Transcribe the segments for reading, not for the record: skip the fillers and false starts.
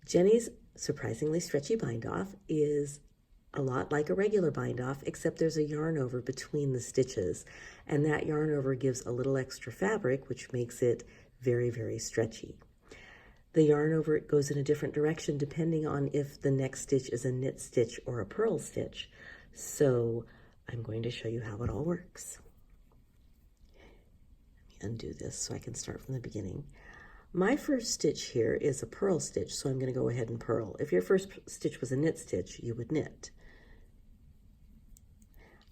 Jeny's surprisingly stretchy bind off is a lot like a regular bind off, except there's a yarn over between the stitches, and that yarn over gives a little extra fabric, which makes it very, very stretchy. The yarn over goes in a different direction depending on if the next stitch is a knit stitch or a purl stitch. So I'm going to show you how it all works. Let me undo this so I can start from the beginning. My first stitch here is a purl stitch, so I'm going to go ahead and purl. If your first stitch was a knit stitch, you would knit.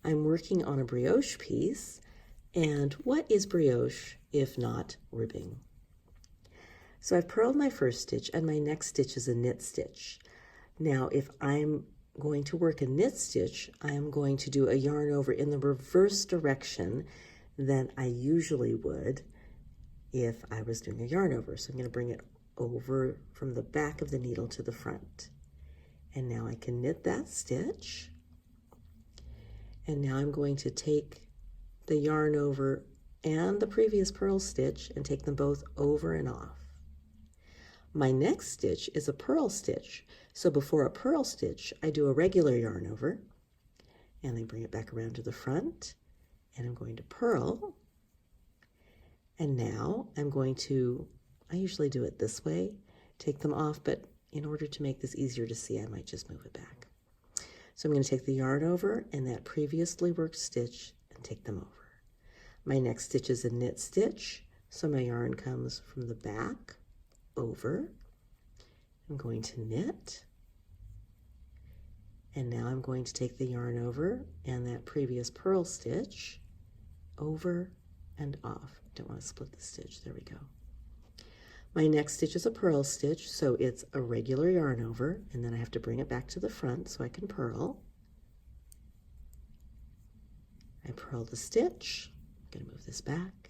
I'm working on a brioche piece, and what is brioche if not ribbing? So I've purled my first stitch, and my next stitch is a knit stitch. Now, if I'm going to work a knit stitch, I am going to do a yarn over in the reverse direction than I usually would if I was doing a yarn over. So I'm going to bring it over from the back of the needle to the front. And now I can knit that stitch. And now I'm going to take the yarn over and the previous purl stitch and take them both over and off. My next stitch is a purl stitch. So before a purl stitch, I do a regular yarn over, and then bring it back around to the front, and I'm going to purl. And now I'm going to, I usually do it this way, take them off, but in order to make this easier to see, I might just move it back. So I'm going to take the yarn over and that previously worked stitch and take them over. My next stitch is a knit stitch, so my yarn comes from the back over. I'm going to knit, and now I'm going to take the yarn over and that previous purl stitch over and off. Don't want to split the stitch. There we go. My next stitch is a purl stitch, so it's a regular yarn over, and then I have to bring it back to the front so I can purl. I purl the stitch. I'm going to move this back.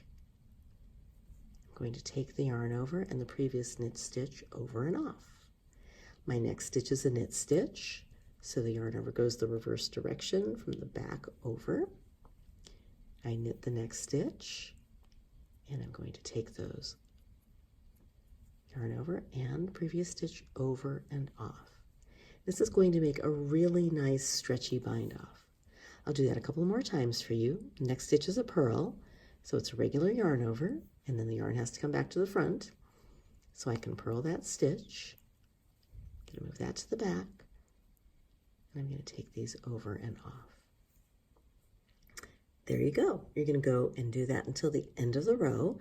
I'm going to take the yarn over and the previous knit stitch over and off. My next stitch is a knit stitch, so the yarn over goes the reverse direction from the back over. I knit the next stitch, and I'm going to take those yarn over and previous stitch over and off. This is going to make a really nice stretchy bind off. I'll do that a couple more times for you. Next stitch is a purl, so it's a regular yarn over, and then the yarn has to come back to the front. So I can purl that stitch. I'm going to move that to the back, and I'm going to take these over and off. There you go. You're going to go and do that until the end of the row,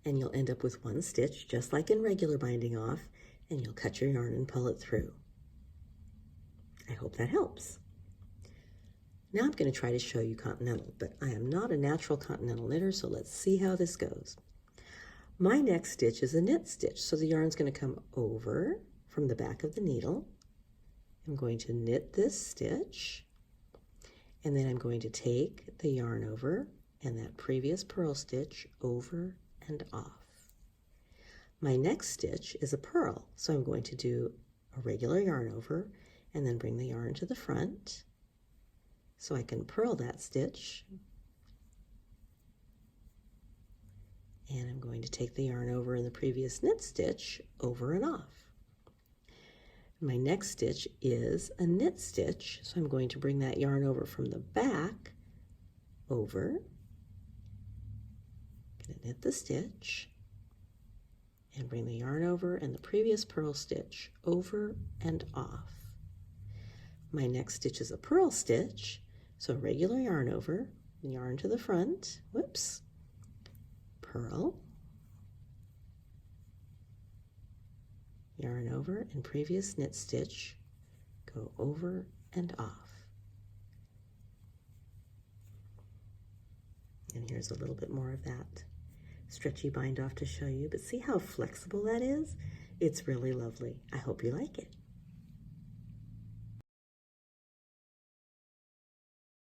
and you'll end up with one stitch, just like in regular binding off, and you'll cut your yarn and pull it through. I hope that helps. Now I'm going to try to show you continental, but I am not a natural continental knitter, so let's see how this goes. My next stitch is a knit stitch, so the yarn's going to come over from the back of the needle. I'm going to knit this stitch, and then I'm going to take the yarn over and that previous purl stitch over and off. My next stitch is a purl, so I'm going to do a regular yarn over and then bring the yarn to the front so I can purl that stitch, and I'm going to take the yarn over in the previous knit stitch over and off. My next stitch is a knit stitch, so I'm going to bring that yarn over from the back over. I'm going to knit the stitch and bring the yarn over and the previous purl stitch over and off. My next stitch is a purl stitch, so regular yarn over, yarn to the front, whoops, purl, yarn over and previous knit stitch, go over and off. And here's a little bit more of that stretchy bind off to show you, but see how flexible that is? It's really lovely. I hope you like it.